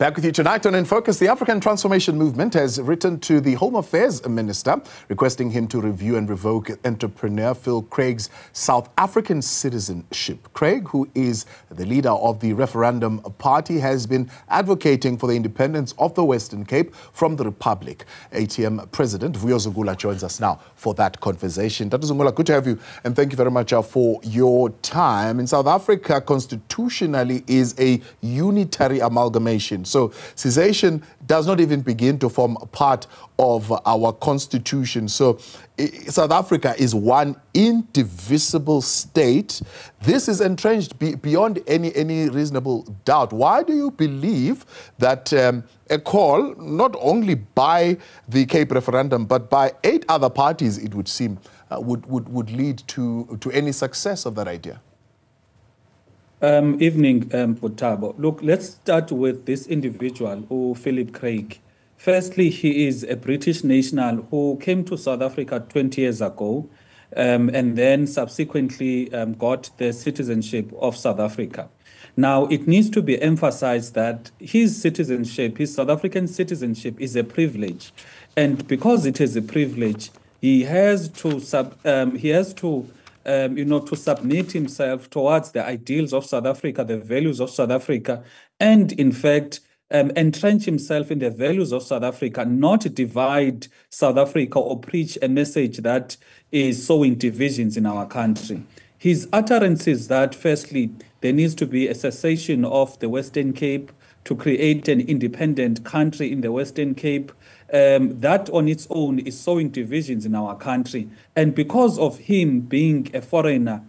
Back with you tonight on In Focus. The African Transformation Movement has written to the Home Affairs Minister requesting him to review and revoke entrepreneur Phil Craig's South African citizenship. Craig, who is the leader of the Referendum Party, has been advocating for the independence of the Western Cape from the Republic. ATM President Vuyo Zungula joins us now for that conversation. Thabo Zungula, good to have you, and thank you very much for your time. In South Africa, constitutionally is a unitary amalgamation. So cessation does not even begin to form part of our constitution. So South Africa is one indivisible state. This is entrenched beyond any reasonable doubt. Why do you believe that a call, not only by the Cape referendum, but by 8 other parties, it would seem, would lead to any success of that idea? Evening, Thabo. Look, let's start with this individual, Philip Craig. Firstly, he is a British national who came to South Africa 20 years ago and then subsequently got the citizenship of South Africa. Now, it needs to be emphasized that his citizenship, his South African citizenship, is a privilege. And because it is a privilege, he has to to submit himself towards the ideals of South Africa, the values of South Africa, and in fact, entrench himself in the values of South Africa, not divide South Africa or preach a message that is sowing divisions in our country. His utterances that, firstly, there needs to be a cessation of the Western Cape to create an independent country in the Western Cape, that on its own is sowing divisions in our country. And because of him being a foreigner,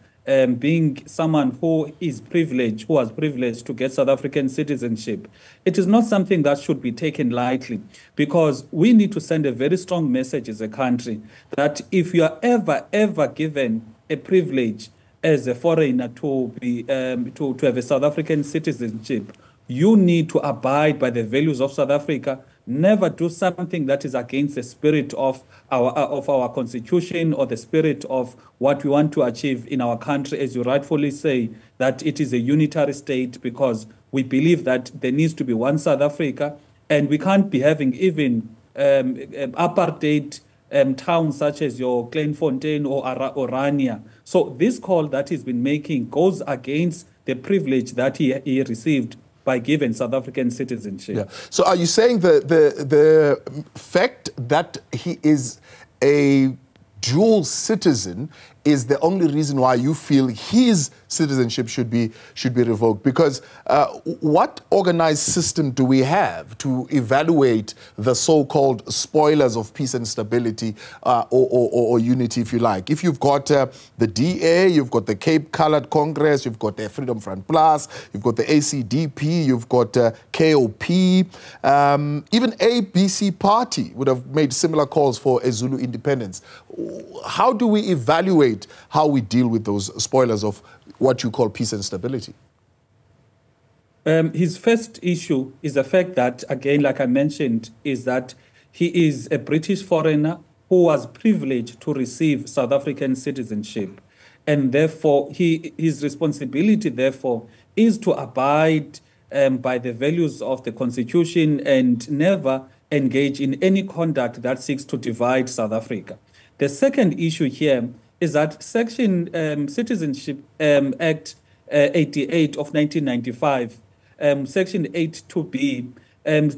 being someone who is privileged, who was privileged to get South African citizenship, it is not something that should be taken lightly, because we need to send a very strong message as a country that if you are ever given a privilege as a foreigner to have a South African citizenship, you need to abide by the values of South Africa. Never do something that is against the spirit of our constitution or the spirit of what we want to achieve in our country, as you rightfully say, that it is a unitary state, because we believe that there needs to be one South Africa, and we can't be having even apartheid towns such as your Kleinfontein or Orania. So this call that he's been making goes against the privilege that he received by giving South African citizenship. Yeah. So are you saying the fact that he is a dual citizen is the only reason why you feel his citizenship should be revoked? Because what organized system do we have to evaluate the so-called spoilers of peace and stability or unity, if you like? If you've got the DA, you've got the Cape Coloured Congress, you've got the Freedom Front Plus, you've got the ACDP, you've got KOP, even ABC Party would have made similar calls for a Zulu Independence. How do we evaluate how we deal with those spoilers of what you call peace and stability? His first issue is the fact that, again, like I mentioned, is that he is a British foreigner who was privileged to receive South African citizenship. And therefore, his responsibility, therefore, is to abide by the values of the Constitution and never engage in any conduct that seeks to divide South Africa. The second issue here is that Citizenship Act 88 of 1995, Section 82B,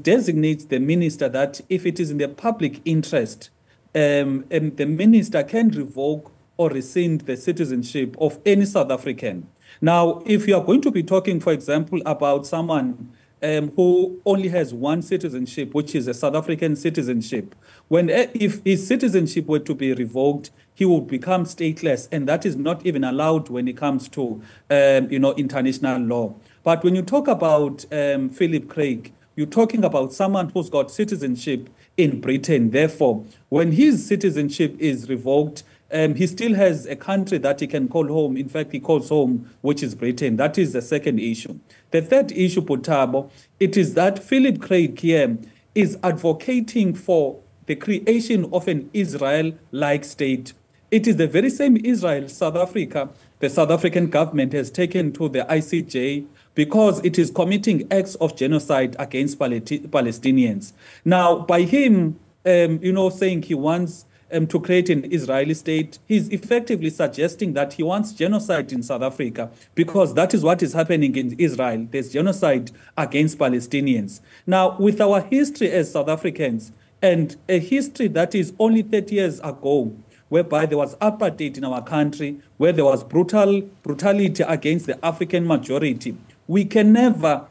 designates the minister that if it is in the public interest, the minister can revoke or rescind the citizenship of any South African. Now, if you are going to be talking, for example, about someone who only has one citizenship, which is a South African citizenship, if his citizenship were to be revoked, he would become stateless, and that is not even allowed when it comes to international law. But when you talk about Philip Craig, you're talking about someone who's got citizenship in Britain. Therefore, when his citizenship is revoked, he still has a country that he can call home. In fact, he calls home, which is Britain. That is the second issue. The third issue, Thabo, it is that Philip Craig here is advocating for the creation of an Israel-like state. It is the very same Israel, South Africa, the South African government has taken to the ICJ because it is committing acts of genocide against Palestinians. Now, by him, saying he wants to create an Israeli state, he's effectively suggesting that he wants genocide in South Africa, because that is what is happening in Israel. There's genocide against Palestinians. Now, with our history as South Africans, and a history that is only 30 years ago, whereby there was apartheid in our country, where there was brutality against the African majority, we can never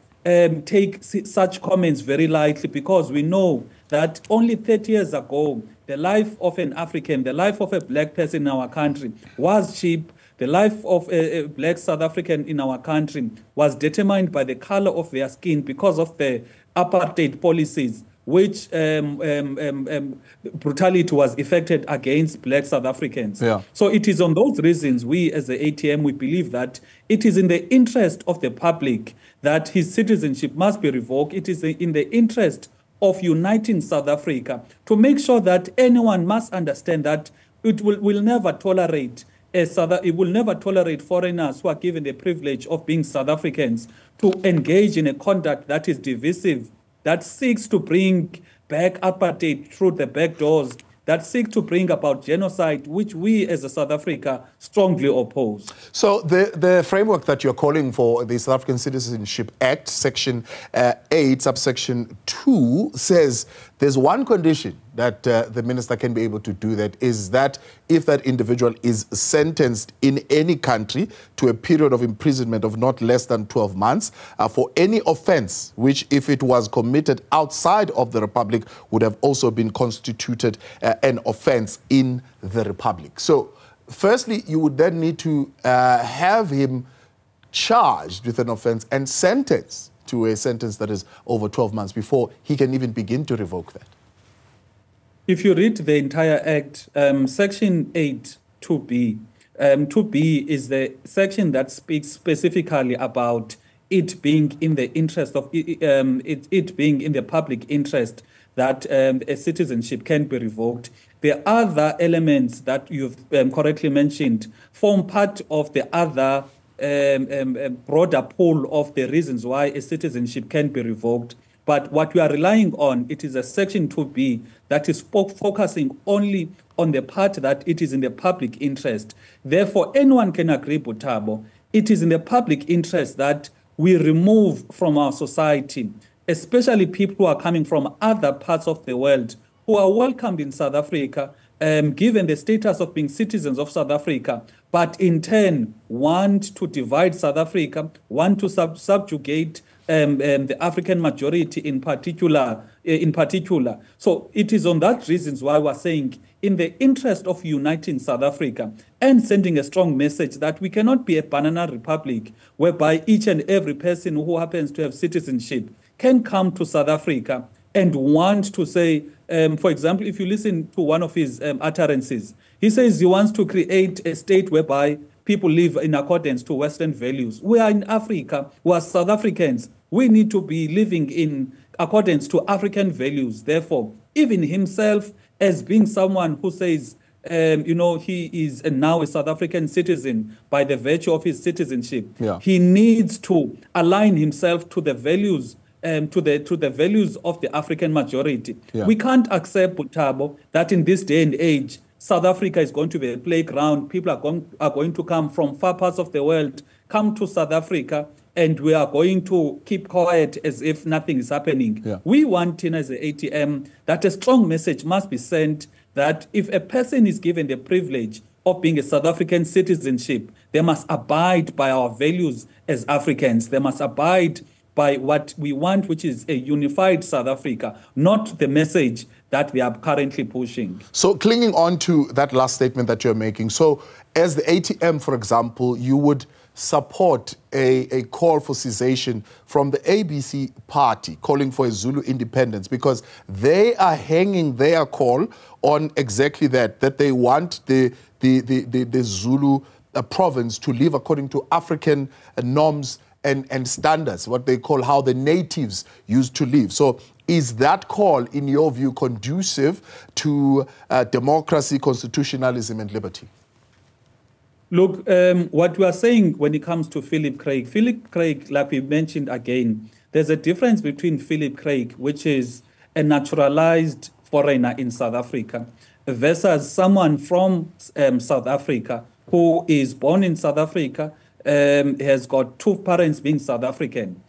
take such comments very lightly, because we know that only 30 years ago, the life of an African, the life of a black person in our country was cheap. The life of a black South African in our country was determined by the color of their skin because of the apartheid policies, which brutality was effected against black South Africans. Yeah. So it is on those reasons, we as the ATM, we believe that it is in the interest of the public that his citizenship must be revoked. It is in the interest of uniting South Africa to make sure that anyone must understand that it will never tolerate it will never tolerate foreigners who are given the privilege of being South Africans to engage in a conduct that is divisive, that seeks to bring back apartheid through the back doors, that seek to bring about genocide, which we as a South Africa strongly oppose. So the framework that you're calling for, the South African Citizenship Act, Section 8, subsection 2, says there's one condition that the minister can be able to do that, is that if that individual is sentenced in any country to a period of imprisonment of not less than 12 months for any offense, which if it was committed outside of the Republic would have also been constituted an offense in the Republic. So firstly, you would then need to have him charged with an offense and sentenced to a sentence that is over 12 months before he can even begin to revoke that. If you read the entire Act, Section 8, 2B, 2B is the section that speaks specifically about it being in the interest of, it being in the public interest that a citizenship can be revoked. The other elements that you've correctly mentioned form part of the other broader pool of the reasons why a citizenship can be revoked. But what we are relying on, it is a Section 2B that is focusing only on the part that it is in the public interest. Therefore, anyone can agree, Thabo, it is in the public interest that we remove from our society, especially people who are coming from other parts of the world, who are welcomed in South Africa, given the status of being citizens of South Africa, but in turn want to divide South Africa, want to subjugate the African majority in particular. So it is on that reasons why we're saying, in the interest of uniting South Africa and sending a strong message that we cannot be a banana republic whereby each and every person who happens to have citizenship can come to South Africa and want to say, for example, if you listen to one of his utterances, he says he wants to create a state whereby people live in accordance to Western values. We are in Africa, we are South Africans. We need to be living in accordance to African values. Therefore, even himself, as being someone who says, he is now a South African citizen by the virtue of his citizenship, he needs to align himself to the values to the values of the African majority. We can't accept, Thabo, that in this day and age, South Africa is going to be a playground. People are going to come from far parts of the world, come to South Africa, and we are going to keep quiet as if nothing is happening. We want, as the ATM, that a strong message must be sent that if a person is given the privilege of being a South African citizenship, they must abide by our values as Africans. They must abide by what we want, which is a unified South Africa, not the message that we are currently pushing. So clinging on to that last statement that you're making, so as the ATM, for example, you would support a call for cessation from the ABC party calling for a Zulu Independence, because they are hanging their call on exactly that they want the Zulu province to live according to African norms and standards, what they call how the natives used to live. So is that call, in your view, conducive to democracy, constitutionalism, and liberty? Look, what we are saying when it comes to Philip Craig, like we mentioned again, there's a difference between Philip Craig, which is a naturalized foreigner in South Africa, versus someone from South Africa who is born in South Africa, has got two parents being South African.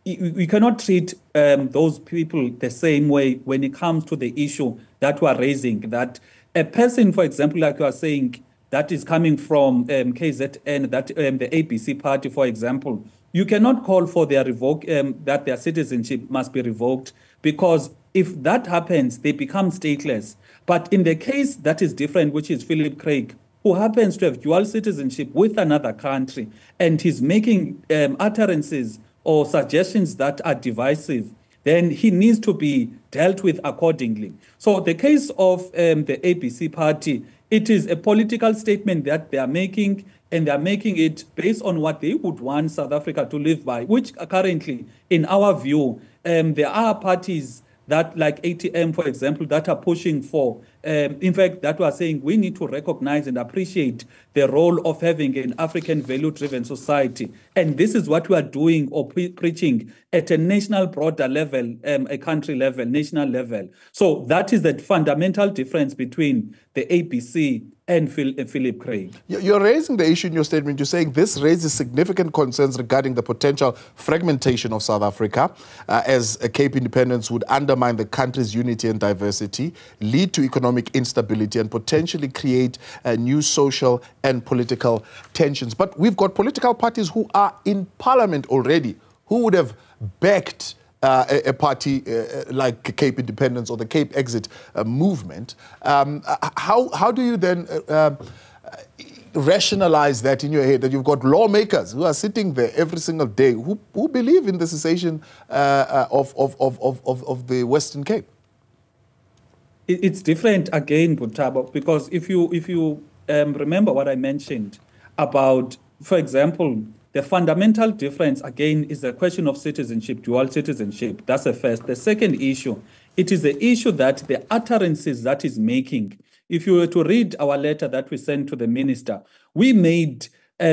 We cannot treat those people the same way when it comes to the issue that we are raising, that a person, for example, like you are saying, that is coming from KZN, that the ABC party, for example, you cannot call for their that their citizenship must be revoked, because if that happens, they become stateless. But in the case that is different, which is Philip Craig, who happens to have dual citizenship with another country, and he's making utterances or suggestions that are divisive, then he needs to be dealt with accordingly. So the case of the ABC party, it is a political statement that they are making, and they are making it based on what they would want South Africa to live by, which currently, in our view, there are parties that, like ATM, for example, that are pushing for, in fact, that we are saying we need to recognize and appreciate the role of having an African value-driven society. And this is what we are doing or preaching at a national broader level, a country level, national level. So that is the fundamental difference between the ABC and Philip Craig. You're raising the issue in your statement. You're saying this raises significant concerns regarding the potential fragmentation of South Africa, as a Cape independence would undermine the country's unity and diversity, lead to economic instability, and potentially create new social and political tensions. But we've got political parties who are in parliament already, who would have backed a party like Cape Independence or the Cape Exit movement. How do you then rationalize that in your head, that you've got lawmakers who are sitting there every single day who believe in the cessation of the Western Cape? It's different again, Thabo, because if you remember what I mentioned about, for example, the fundamental difference, again, is the question of citizenship, dual citizenship. That's the first. The second issue, it is the issue that the utterances that he's making. If you were to read our letter that we sent to the minister, we made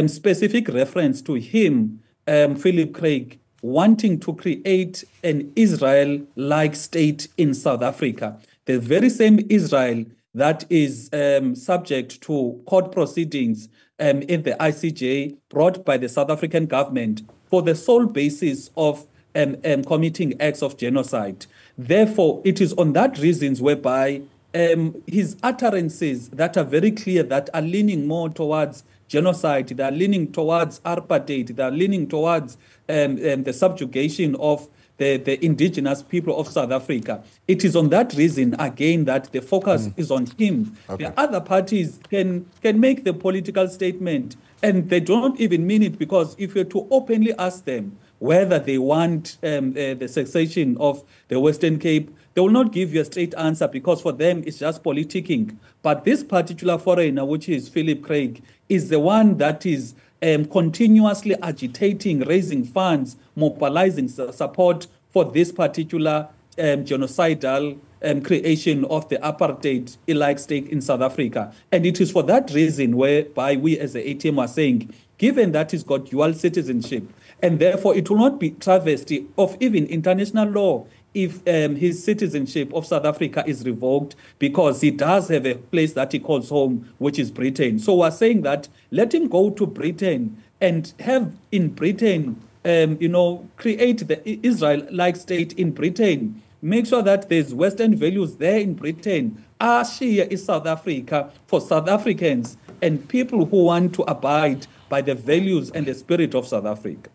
specific reference to him, Philip Craig, wanting to create an Israel-like state in South Africa. The very same Israel that is subject to court proceedings in the ICJ brought by the South African government for the sole basis of committing acts of genocide. Therefore, it is on that reasons whereby his utterances that are very clear, that are leaning more towards genocide, they are leaning towards apartheid, they are leaning towards the subjugation of the indigenous people of South Africa. It is on that reason, again, that the focus is on him. Okay. The other parties can make the political statement, and they don't even mean it, because if you're to openly ask them whether they want the cessation of the Western Cape, they will not give you a straight answer, because for them it's just politicking. But this particular foreigner, which is Philip Craig, is the one that is continuously agitating, raising funds, mobilizing support for this particular genocidal creation of the apartheid-like state in South Africa. And it is for that reason whereby we as the ATM are saying, given that he's got dual citizenship, and therefore it will not be travesty of even international law if his citizenship of South Africa is revoked, because he does have a place that he calls home, which is Britain. So we're saying that let him go to Britain and have in Britain, create the Israel-like state in Britain. Make sure that there's Western values there in Britain. Our Shia is South Africa for South Africans and people who want to abide by the values and the spirit of South Africa.